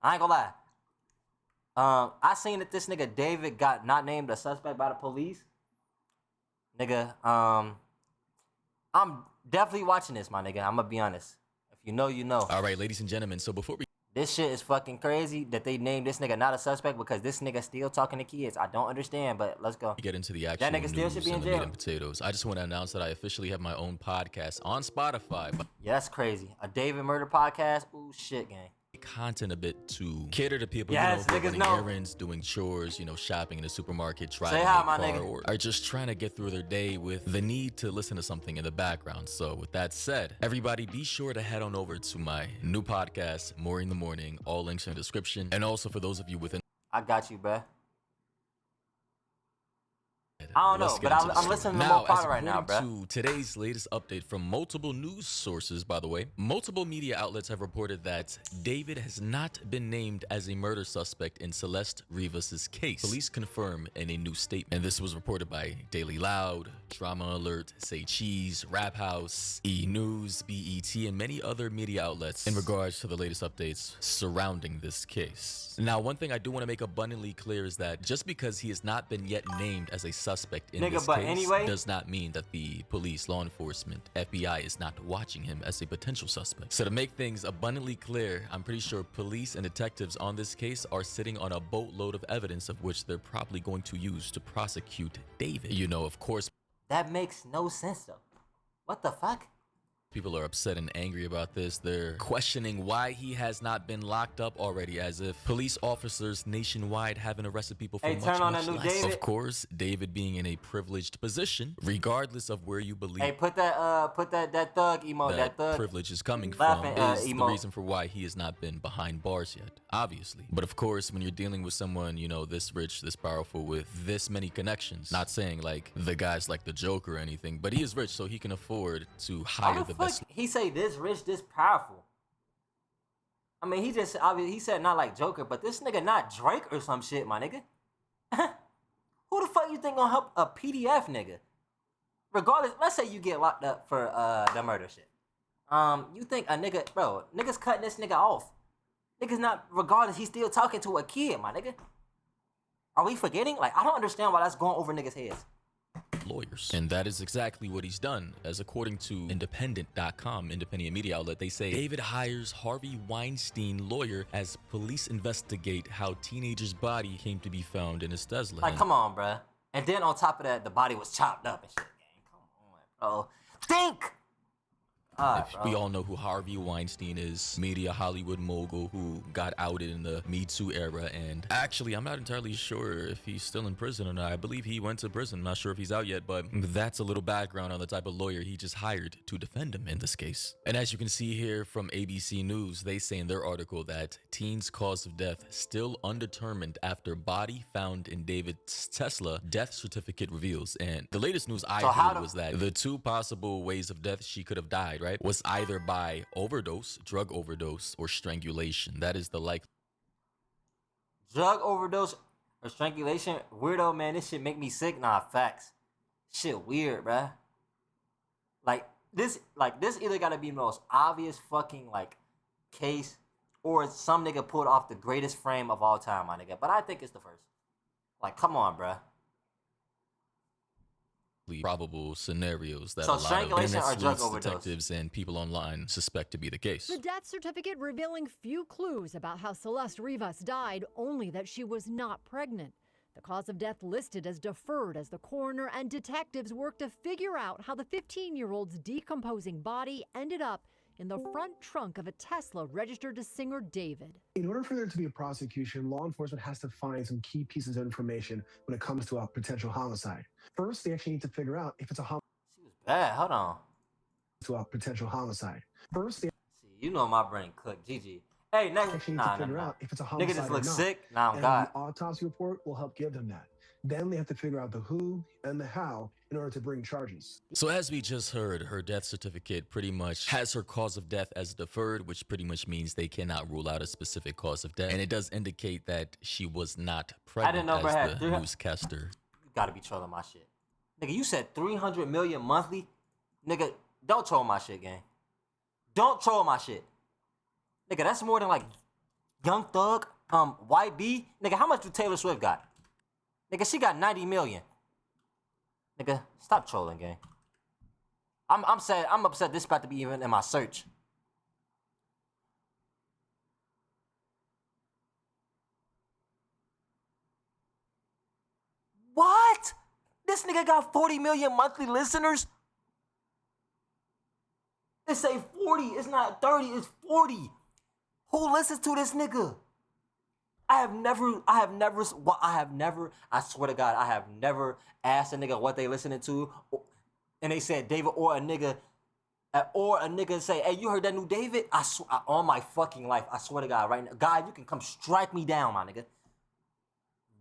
I ain't gonna lie. I seen that this nigga David got not named a suspect by the police. Nigga, I'm definitely watching this, my nigga. I'm gonna be honest. If you know, you know. All right, ladies and gentlemen, so before we... This shit is fucking crazy that they named this nigga not a suspect because this nigga still talking to kids. I don't understand, but let's go. get into the actual That nigga still should be in and the meat jail. and potatoes, I just want to announce that I officially have my own podcast on Spotify. Yeah, that's crazy. A David murder podcast? Ooh, shit, gang. Content a bit to cater to people, Yes, who are niggas running know. errands, doing chores, shopping in the supermarket, driving hi, a my car, nigga. or are just trying to get through their day with the need to listen to something in the background. So with that said, everybody be sure to head on over to my new podcast, More in the Morning. All links in the description. And also for those of you within... I got you, bruh. I don't know, but I'm listening to more part right now, bruh. To today's latest update from multiple news sources, by the way, multiple media outlets have reported that David has not been named as a murder suspect in Celeste Rivas's case. Police confirm in a new statement, and this was reported by Daily Loud, Drama Alert, Say Cheese, Rap House, E! News, BET, and many other media outlets in regards to the latest updates surrounding this case. Now, one thing I do want to make abundantly clear is that just because he has not been yet named as a suspect in this case does not mean that the police, law enforcement, FBI is not watching him as a potential suspect. So to make things abundantly clear, I'm pretty sure police and detectives on this case are sitting on a boatload of evidence of which they're probably going to use to prosecute David. Of course, that makes no sense though. What the fuck? people are upset and angry about this. They're questioning why he has not been locked up already, as if police officers nationwide haven't arrested people for much less. David. Of course, David being in a privileged position, regardless of where you believe. Hey, put that thug emote. That thug privilege is coming laughing, from is emote. the reason for why he has not been behind bars yet, obviously. But of course, when you're dealing with someone, this rich, this powerful, with this many connections, not saying like the guy's like the Joker or anything, but he is rich, so he can afford to hire the best. He say this rich, this powerful. I mean, he said not like Joker, but this nigga not Drake or some shit, my nigga. Who the fuck you think gonna help a PDF nigga? Regardless, let's say you get locked up for the murder shit. You think a nigga, bro, niggas cutting this nigga off. Niggas not, regardless, he's still talking to a kid, my nigga. Are we forgetting? Like, I don't understand why that's going over niggas' heads. Lawyers. And that is exactly what he's done. As according to independent.com, independent media outlet, they say David hires Harvey Weinstein lawyer as police investigate how teenager's body came to be found in his Tesla. Like, come on, bruh. And then on top of that, the body was chopped up and shit, gang. Come on, bro. Think! We all know who Harvey Weinstein is, media Hollywood mogul who got outed in the Me Too era, and actually I'm not entirely sure if he's still in prison or not. I believe he went to prison. I'm not sure if he's out yet, but that's a little background on the type of lawyer he just hired to defend him in this case. And as you can see here from ABC News, they say in their article that teen's cause of death still undetermined after body found in David's Tesla, death certificate reveals. And the latest news I heard was that the two possible ways of death she could have died, right, was either by overdose, drug overdose, or strangulation. That is the likely. Drug overdose or strangulation? Weirdo, man. This shit make me sick. Nah, facts. Shit weird, bruh. Like this either gotta be the most obvious fucking case, or some nigga pulled off the greatest frame of all time, my nigga. But I think it's the first. Like, come on, bruh. Probable scenarios that a lot of internet sleuths, detectives, and people online suspect to be the case. The death certificate revealing few clues about how Celeste Rivas died, only that she was not pregnant. The cause of death listed as deferred as the coroner and detectives work to figure out how the 15-year-old's decomposing body ended up in the front trunk of a Tesla registered to singer David. In order for there to be a prosecution, law enforcement has to find some key pieces of information when it comes to a potential homicide. First, they actually need to figure out if it's a homicide. She was bad. Hold on. To a potential homicide. First, they you know my brain cooked. GG. Hey, next. actually need to figure out if it's a homicide. Nigga just looks sick. Nah, I'm and God. The autopsy report will help give them that. Then they have to figure out the who and the how in order to bring charges. So as we just heard, her death certificate pretty much has her cause of death as deferred, which pretty much means they cannot rule out a specific cause of death. And it does indicate that she was not pregnant, as the newscaster. You gotta be trolling my shit. Nigga, you said 300 million monthly? Nigga, don't troll my shit, gang. Don't troll my shit. Nigga, that's more than Young Thug, YB. Nigga, how much do Taylor Swift got? Nigga, she got 90 million. Nigga, stop trolling, gang. I'm sad. I'm upset this about to be even in my search. What? This nigga got 40 million monthly listeners? It say 40. It's not 30. It's 40. Who listens to this nigga? I swear to God, I have never asked a nigga what they listening to, and they said David or a nigga say, hey, you heard that new David? On my fucking life, I swear to God, right now, God, you can come strike me down, my nigga.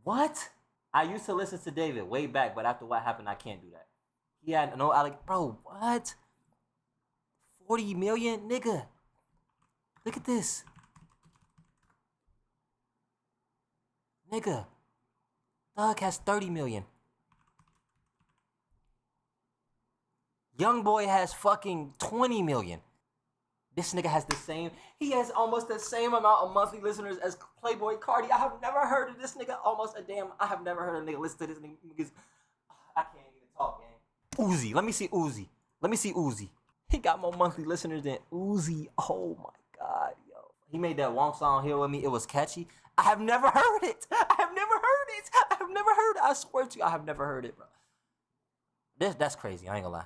What? I used to listen to David way back, but after what happened, I can't do that. He had no, bro, what? 40 million, nigga. Look at this. Nigga, Thug has 30 million. Young Boy has fucking 20 million. This nigga has the same, he has almost the same amount of monthly listeners as Playboy Cardi. I have never heard of this nigga I have never heard a nigga listen to this nigga because I can't even talk, gang. Uzi, let me see Uzi. He got more monthly listeners than Uzi. Oh my God, yo. He made that one song here with me. It was catchy. I have never heard it. I swear to you, I have never heard it, bro. That's crazy. I ain't gonna lie.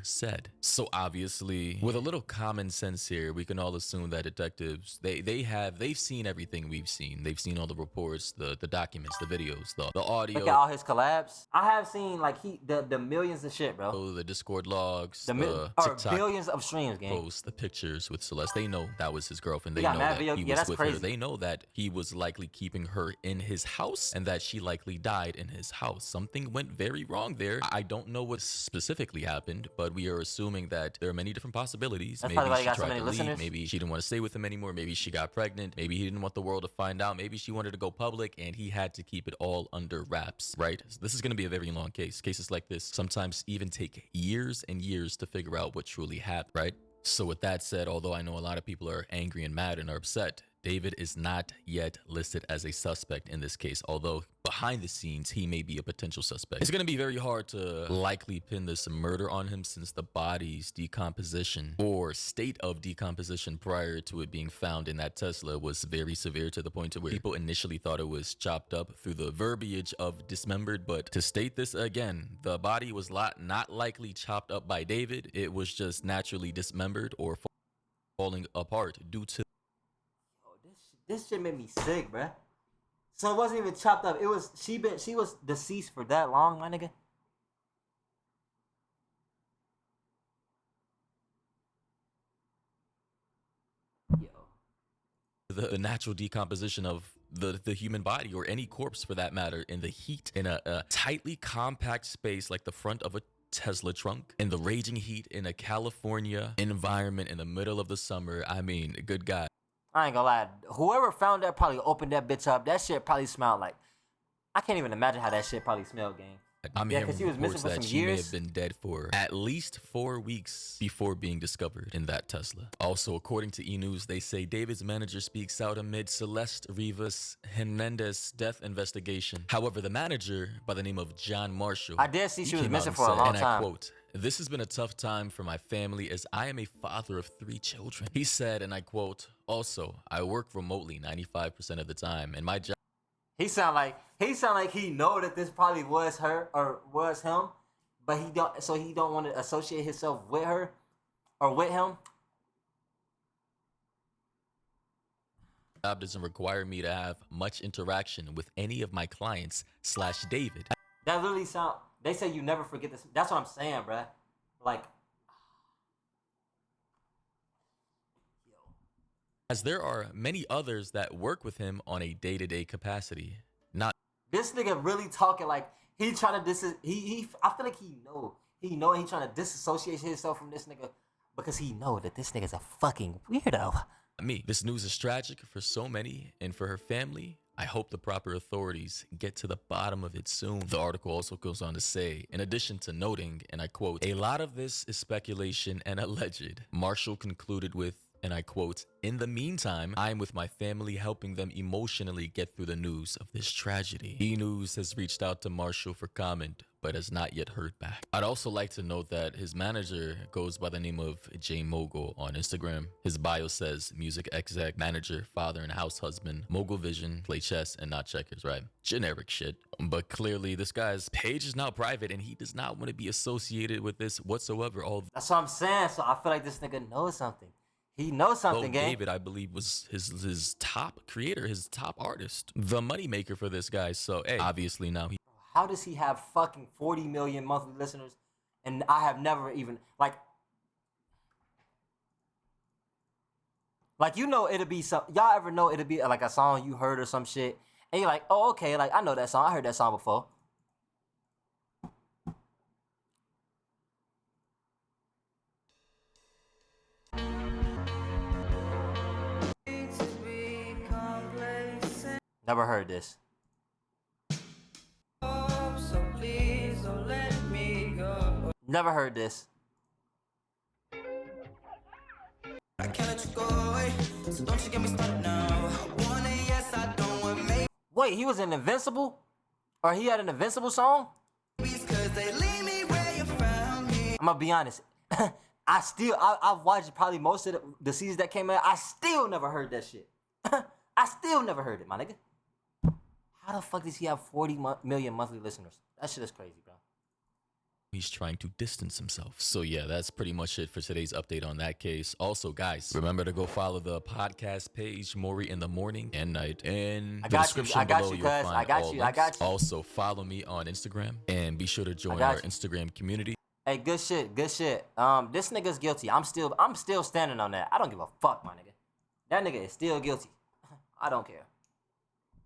Said. So obviously, with a little common sense here, we can all assume that detectives, they've seen everything we've seen. They've seen all the reports, the documents, the videos, the audio. Look at all his collabs. I have seen like the millions of shit, bro. The Discord logs, the TikTok billions of streams, gang. posts, the pictures with Celeste. They know that was his girlfriend. They got know mad that video. he Yeah, was that's with crazy. her. They know that he was likely keeping her in his house and that she likely died in his house. Something went very wrong there. I don't know what specifically happened, but we are assuming that there are many different possibilities. That's Maybe probably why she he got so tried many to listeners. leave. Maybe she didn't want to stay with him anymore. Maybe she got pregnant. Maybe he didn't want the world to find out. Maybe she wanted to go public and he had to keep it all under wraps, right? This is going to be a very long case. Cases like this sometimes even take years and years to figure out what truly happened, right? So with that said, although I know a lot of people are angry and mad and are upset, David is not yet listed as a suspect in this case, although behind the scenes, he may be a potential suspect. It's going to be very hard to likely pin this murder on him since the body's decomposition or state of decomposition prior to it being found in that Tesla was very severe to the point where people initially thought it was chopped up through the verbiage of dismembered. But to state this again, the body was not likely chopped up by David. It was just naturally dismembered or falling apart due to This shit made me sick, bruh. So it wasn't even chopped up. It was she was deceased for that long, my nigga. Yo. the natural decomposition of the human body or any corpse for that matter in the heat in a tightly compact space like the front of a Tesla trunk in the raging heat in a California environment in the middle of the summer. I mean, good God. I ain't gonna lie. Whoever found that probably opened that bitch up. That shit probably smelled like. I can't even imagine how that shit probably smelled, gang. I'm Yeah, hearing 'cause he was missing reports for that some she may years. have been dead for at least 4 weeks before being discovered in that Tesla. Also, according to E! News, they say David's manager speaks out amid Celeste Rivas Hernandez's death investigation. However, the manager, by the name of John Marshall, I did see he she was came out missing and for a said, long and I time. quote, "This has been a tough time for my family as I am a father of 3 children." He said, and I quote, "Also, I work remotely 95% of the time, and my job..." He sound like he know that this probably was her or was him, but he don't want to associate himself with her or with him. Job doesn't require me to have much interaction with any of my clients / David. That literally sound. They say you never forget this. That's what I'm saying, bruh. Like, As there are many others that work with him on a day-to-day capacity. Not this nigga really talking like he trying to I feel like he know he trying to disassociate himself from this nigga because he know that this nigga's a fucking weirdo. me. This news is tragic for so many, and for her family, I hope the proper authorities get to the bottom of it soon. The article also goes on to say, in addition to noting, and I quote, "A lot of this is speculation and alleged," Marshall concluded with, and I quote, "In the meantime, I'm with my family helping them emotionally get through the news of this tragedy." E! News has reached out to Marshall for comment, but has not yet heard back. I'd also like to note that his manager goes by the name of J Mogul on Instagram. His bio says music exec, manager, father and house husband, mogul vision, play chess and not checkers, right? Generic shit. But clearly this guy's page is now private and he does not want to be associated with this whatsoever. That's what I'm saying. So I feel like this nigga knows something. He knows something, gang. David, I believe, was his top creator, his top artist, the moneymaker for this guy. So, hey, obviously now he... How does he have fucking 40 million monthly listeners and I have never even, like, you know, it'll be some, y'all ever know it'll be like a song you heard or some shit and you're like, oh, okay, like, I know that song. I heard that song before. Never heard this. Never heard this. I can't let you go away, so don't you get me started now. Yes, I don't want maybe. Wait, he was in Invincible? Or he had an Invincible song? Cause they leave me where you found me. I'm gonna be honest. I've watched probably most of the seasons that came out. I still never heard that shit. I still never heard it, my nigga. How the fuck does he have 40 million monthly listeners? That shit is crazy, bro. He's trying to distance himself. So yeah, that's pretty much it for today's update on that case. Also, guys, remember to go follow the podcast page, Maury in the Morning and Night. In the description below, you'll find all links. Also, follow me on Instagram and be sure to join our Instagram community. Hey, good shit, good shit. This nigga's guilty. I'm still standing on that. I don't give a fuck, my nigga. That nigga is still guilty. I don't care.